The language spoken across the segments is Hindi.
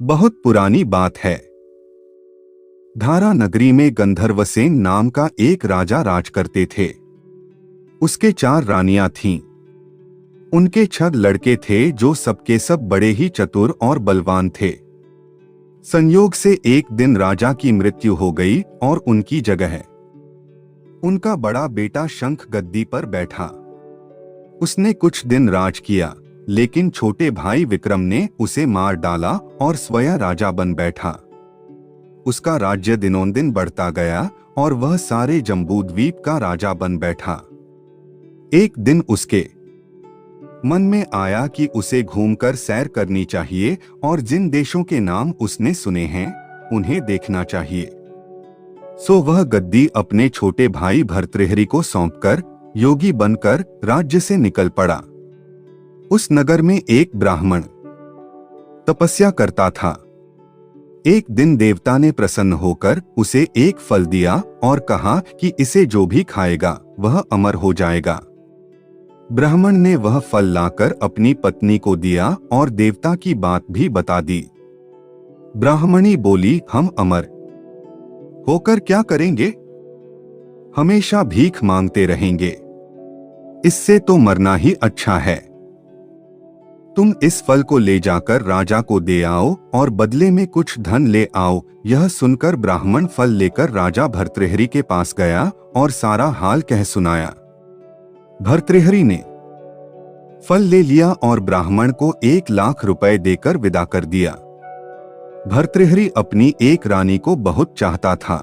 बहुत पुरानी बात है। धारा नगरी में गंधर्वसेन नाम का एक राजा राज करते थे। उसके 4 रानियां थीं। उनके 6 लड़के थे जो सबके सब बड़े ही चतुर और बलवान थे। संयोग से एक दिन राजा की मृत्यु हो गई और उनकी जगह उनका बड़ा बेटा शंख गद्दी पर बैठा। उसने कुछ दिन राज किया, लेकिन छोटे भाई विक्रम ने उसे मार डाला और स्वयं राजा बन बैठा। उसका राज्य दिनोंदिन बढ़ता गया और वह सारे जम्बूद्वीप का राजा बन बैठा। एक दिन उसके मन में आया कि उसे घूमकर सैर करनी चाहिए और जिन देशों के नाम उसने सुने हैं उन्हें देखना चाहिए। सो वह गद्दी अपने छोटे भाई भर्तृहरि को सौंपकर योगी बनकर राज्य से निकल पड़ा। उस नगर में एक ब्राह्मण तपस्या करता था। एक दिन देवता ने प्रसन्न होकर उसे एक फल दिया और कहा कि इसे जो भी खाएगा वह अमर हो जाएगा। ब्राह्मण ने वह फल लाकर अपनी पत्नी को दिया और देवता की बात भी बता दी। ब्राह्मणी बोली, हम अमर होकर क्या करेंगे? हमेशा भीख मांगते रहेंगे। इससे तो मरना ही अच्छा है। तुम इस फल को ले जाकर राजा को दे आओ और बदले में कुछ धन ले आओ। यह सुनकर ब्राह्मण फल लेकर राजा भर्तृहरि के पास गया और सारा हाल कह सुनाया। भर्तृहरि ने फल ले लिया और ब्राह्मण को 1 लाख रुपए देकर विदा कर दिया। भर्तृहरि अपनी एक रानी को बहुत चाहता था।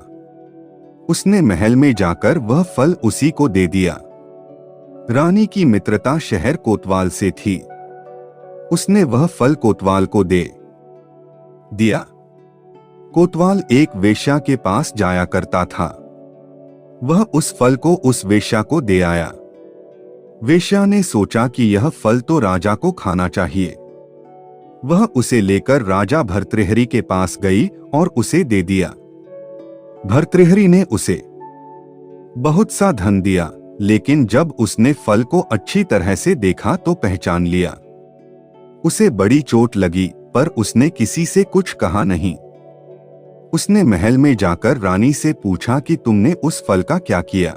उसने महल में जाकर वह फल उसी को दे दिया। रानी की मित्रता शहर कोतवाल से थी। उसने वह फल कोतवाल को दे दिया। कोतवाल एक वेश्या के पास जाया करता था। वह उस फल को उस वेश्या को दे आया। वेश्या ने सोचा कि यह फल तो राजा को खाना चाहिए। वह उसे लेकर राजा भर्तृहरि के पास गई और उसे दे दिया। भर्तृहरि ने उसे बहुत सा धन दिया, लेकिन जब उसने फल को अच्छी तरह से देखा तो पहचान लिया। उसे बड़ी चोट लगी, पर उसने किसी से कुछ कहा नहीं। उसने महल में जाकर रानी से पूछा कि तुमने उस फल का क्या किया?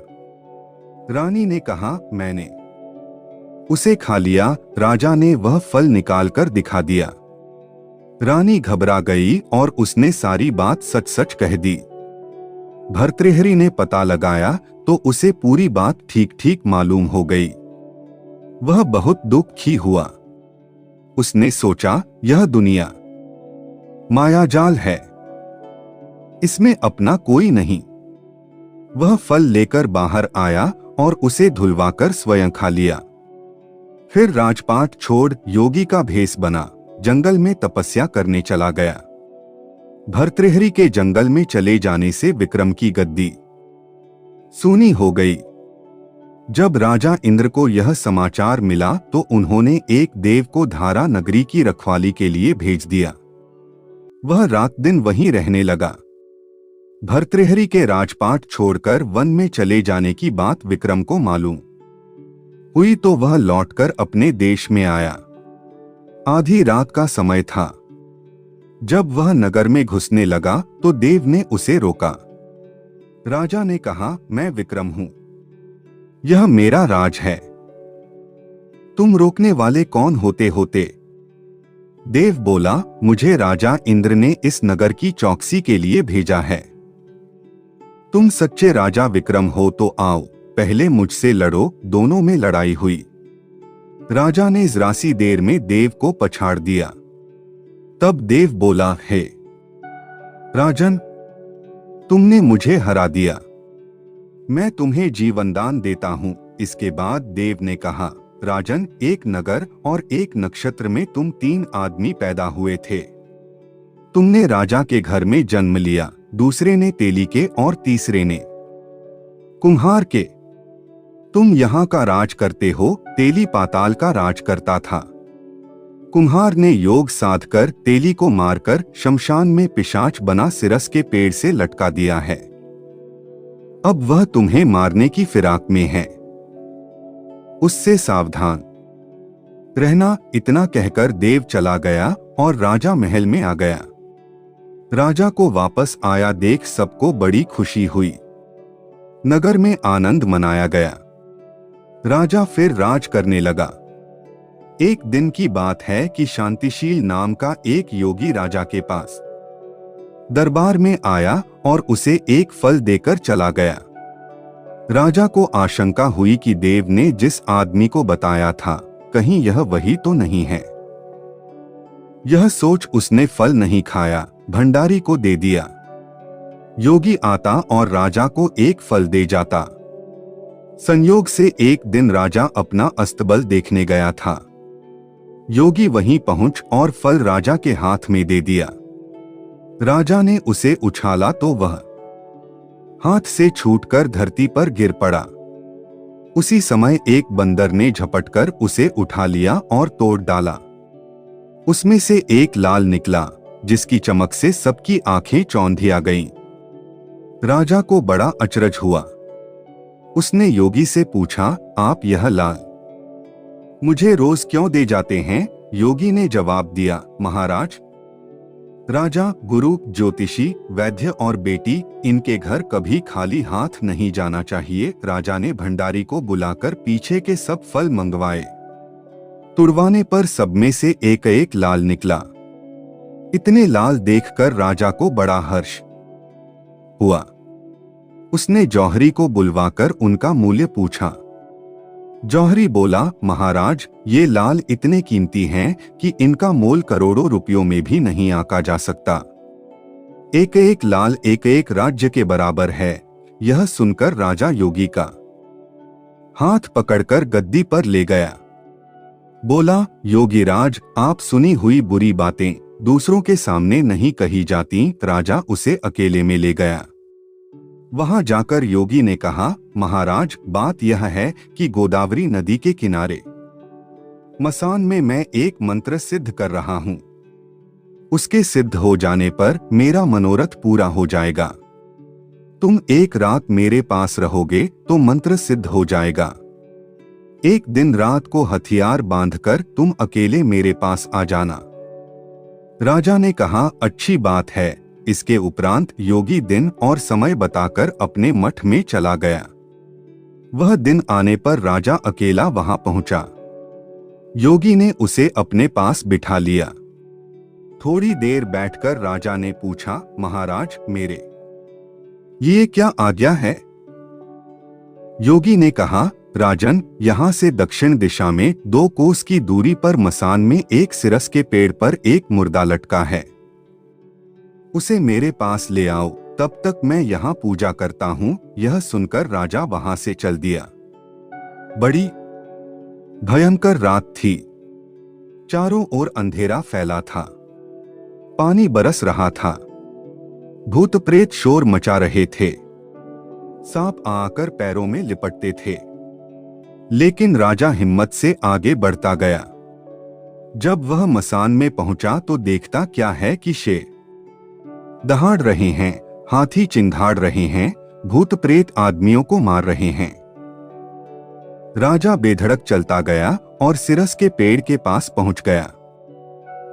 रानी ने कहा, मैंने उसे खा लिया। राजा ने वह फल निकालकर दिखा दिया। रानी घबरा गई और उसने सारी बात सच सच कह दी। भर्तृहरि ने पता लगाया तो उसे पूरी बात ठीक ठीक मालूम हो गई। वह बहुत दुखी हुआ। उसने सोचा, यह दुनिया मायाजाल है, इसमें अपना कोई नहीं। वह फल लेकर बाहर आया और उसे धुलवाकर स्वयं खा लिया। फिर राजपाट छोड़ योगी का भेष बना जंगल में तपस्या करने चला गया। भर्तृहरि के जंगल में चले जाने से विक्रम की गद्दी सूनी हो गई। जब राजा इंद्र को यह समाचार मिला तो उन्होंने एक देव को धारा नगरी की रखवाली के लिए भेज दिया। वह रात दिन वहीं रहने लगा। भर्तृहरि के राजपाट छोड़कर वन में चले जाने की बात विक्रम को मालूम हुई तो वह लौटकर अपने देश में आया। आधी रात का समय था। जब वह नगर में घुसने लगा तो देव ने उसे रोका। राजा ने कहा, मैं विक्रम हूं, यह मेरा राज है, तुम रोकने वाले कौन होते? देव बोला, मुझे राजा इंद्र ने इस नगर की चौकसी के लिए भेजा है। तुम सच्चे राजा विक्रम हो तो आओ, पहले मुझसे लड़ो। दोनों में लड़ाई हुई। राजा ने जरासी देर में देव को पछाड़ दिया। तब देव बोला, हे राजन, तुमने मुझे हरा दिया, मैं तुम्हें जीवनदान देता हूं। इसके बाद देव ने कहा, राजन, एक नगर और एक नक्षत्र में तुम 3 आदमी पैदा हुए थे। तुमने राजा के घर में जन्म लिया, दूसरे ने तेली के और तीसरे ने कुम्हार के। तुम यहाँ का राज करते हो, तेली पाताल का राज करता था। कुम्हार ने योग साधकर तेली को मारकर शमशान में पिशाच बना सिरस के पेड़ से लटका दिया है। अब वह तुम्हें मारने की फिराक में है, उससे सावधान रहना। इतना कहकर देव चला गया और राजा महल में आ गया। राजा को वापस आया देख सबको बड़ी खुशी हुई। नगर में आनंद मनाया गया। राजा फिर राज करने लगा। एक दिन की बात है कि शांतिशील नाम का एक योगी राजा के पास दरबार में आया और उसे एक फल देकर चला गया। राजा को आशंका हुई कि देव ने जिस आदमी को बताया था कहीं यह वही तो नहीं है। यह सोच उसने फल नहीं खाया, भंडारी को दे दिया। योगी आता और राजा को एक फल दे जाता। संयोग से एक दिन राजा अपना अस्तबल देखने गया था। योगी वहीं पहुंच और फल राजा के हाथ में दे दिया। राजा ने उसे उछाला तो वह हाथ से छूटकर धरती पर गिर पड़ा। उसी समय एक बंदर ने झपटकर उसे उठा लिया और तोड़ डाला। उसमें से एक लाल निकला जिसकी चमक से सबकी आंखें चौंधिया गईं। राजा को बड़ा अचरज हुआ। उसने योगी से पूछा, आप यह लाल मुझे रोज क्यों दे जाते हैं? योगी ने जवाब दिया, महाराज, राजा, गुरु, ज्योतिषी, वैद्य और बेटी, इनके घर कभी खाली हाथ नहीं जाना चाहिए। राजा ने भंडारी को बुलाकर पीछे के सब फल मंगवाए। तुड़वाने पर सब में से एक एक लाल निकला। इतने लाल देखकर राजा को बड़ा हर्ष हुआ। उसने जौहरी को बुलवाकर उनका मूल्य पूछा। जौहरी बोला, महाराज, ये लाल इतने कीमती हैं कि इनका मोल करोड़ों रुपयों में भी नहीं आंका जा सकता। एक एक लाल एक एक राज्य के बराबर है। यह सुनकर राजा योगी का हाथ पकड़कर गद्दी पर ले गया। बोला, योगीराज, आप सुनी हुई बुरी बातें दूसरों के सामने नहीं कही जाती। राजा उसे अकेले में ले गया। वहां जाकर योगी ने कहा, महाराज, बात यह है कि गोदावरी नदी के किनारे मसान में मैं एक मंत्र सिद्ध कर रहा हूं। उसके सिद्ध हो जाने पर मेरा मनोरथ पूरा हो जाएगा। तुम एक रात मेरे पास रहोगे तो मंत्र सिद्ध हो जाएगा। एक दिन रात को हथियार बांधकर तुम अकेले मेरे पास आ जाना। राजा ने कहा, अच्छी बात है। इसके उपरांत योगी दिन और समय बताकर अपने मठ में चला गया। वह दिन आने पर राजा अकेला वहां पहुंचा। योगी ने उसे अपने पास बिठा लिया। थोड़ी देर बैठकर राजा ने पूछा, महाराज, मेरे ये क्या आज्ञा है? योगी ने कहा, राजन, यहाँ से दक्षिण दिशा में 2 कोस की दूरी पर मसान में एक सिरस के पेड़ पर एक मुर्दा लटका है। उसे मेरे पास ले आओ, तब तक मैं यहाँ पूजा करता हूँ। यह सुनकर राजा वहां से चल दिया। बड़ी भयंकर रात थी। चारों ओर अंधेरा फैला था। पानी बरस रहा था। भूत प्रेत शोर मचा रहे थे। सांप आकर पैरों में लिपटते थे। लेकिन राजा हिम्मत से आगे बढ़ता गया। जब वह मसान में पहुंचा तो देखता क्या है कि शेर दहाड़ रहे हैं, हाथी चिंघाड़ रहे हैं, भूत प्रेत आदमियों को मार रहे हैं। राजा बेधड़क चलता गया और सिरस के पेड़ के पास पहुंच गया।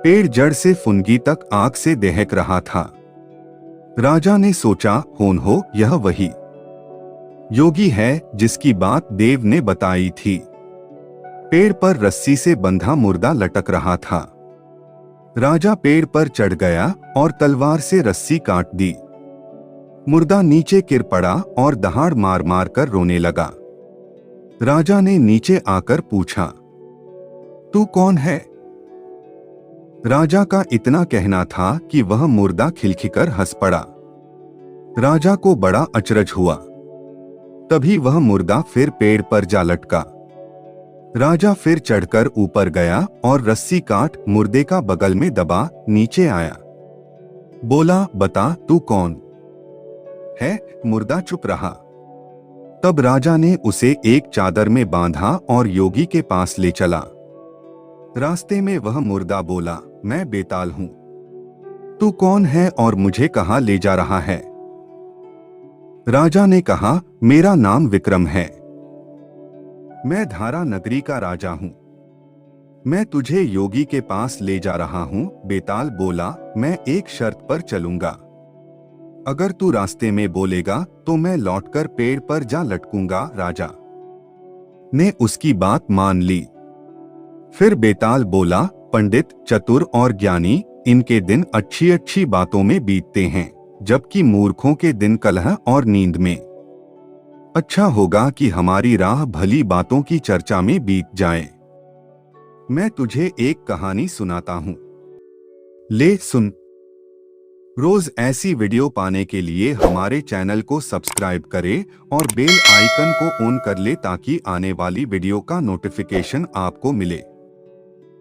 पेड़ जड़ से फुनगी तक आग से दहक रहा था। राजा ने सोचा, कौन हो यह? वही योगी है जिसकी बात देव ने बताई थी। पेड़ पर रस्सी से बंधा मुर्दा लटक रहा था। राजा पेड़ पर चढ़ गया और तलवार से रस्सी काट दी। मुर्दा नीचे गिर पड़ा और दहाड़ मार मार कर रोने लगा। राजा ने नीचे आकर पूछा, तू कौन है? राजा का इतना कहना था कि वह मुर्दा खिलखिकर हंस पड़ा। राजा को बड़ा अचरज हुआ। तभी वह मुर्दा फिर पेड़ पर जा लटका। राजा फिर चढ़कर ऊपर गया और रस्सी काट मुर्दे का बगल में दबा नीचे आया। बोला, बता तू कौन है? मुर्दा चुप रहा। तब राजा ने उसे एक चादर में बांधा और योगी के पास ले चला। रास्ते में वह मुर्दा बोला, मैं बेताल हूं। तू कौन है और मुझे कहां ले जा रहा है? राजा ने कहा, मेरा नाम विक्रम है। मैं धारा नगरी का राजा हूं। मैं तुझे योगी के पास ले जा रहा हूँ। बेताल बोला, मैं एक शर्त पर चलूंगा। अगर तू रास्ते में बोलेगा तो मैं लौटकर पेड़ पर जा लटकूंगा। राजा ने उसकी बात मान ली। फिर बेताल बोला, पंडित, चतुर और ज्ञानी, इनके दिन अच्छी अच्छी बातों में बीतते हैं, जबकि मूर्खों के दिन कलह और नींद में। अच्छा होगा कि हमारी राह भली बातों की चर्चा में बीत जाए। मैं तुझे एक कहानी सुनाता हूँ, ले सुन। रोज ऐसी वीडियो पाने के लिए हमारे चैनल को सब्सक्राइब करें और बेल आइकन को ऑन कर ले ताकि आने वाली वीडियो का नोटिफिकेशन आपको मिले।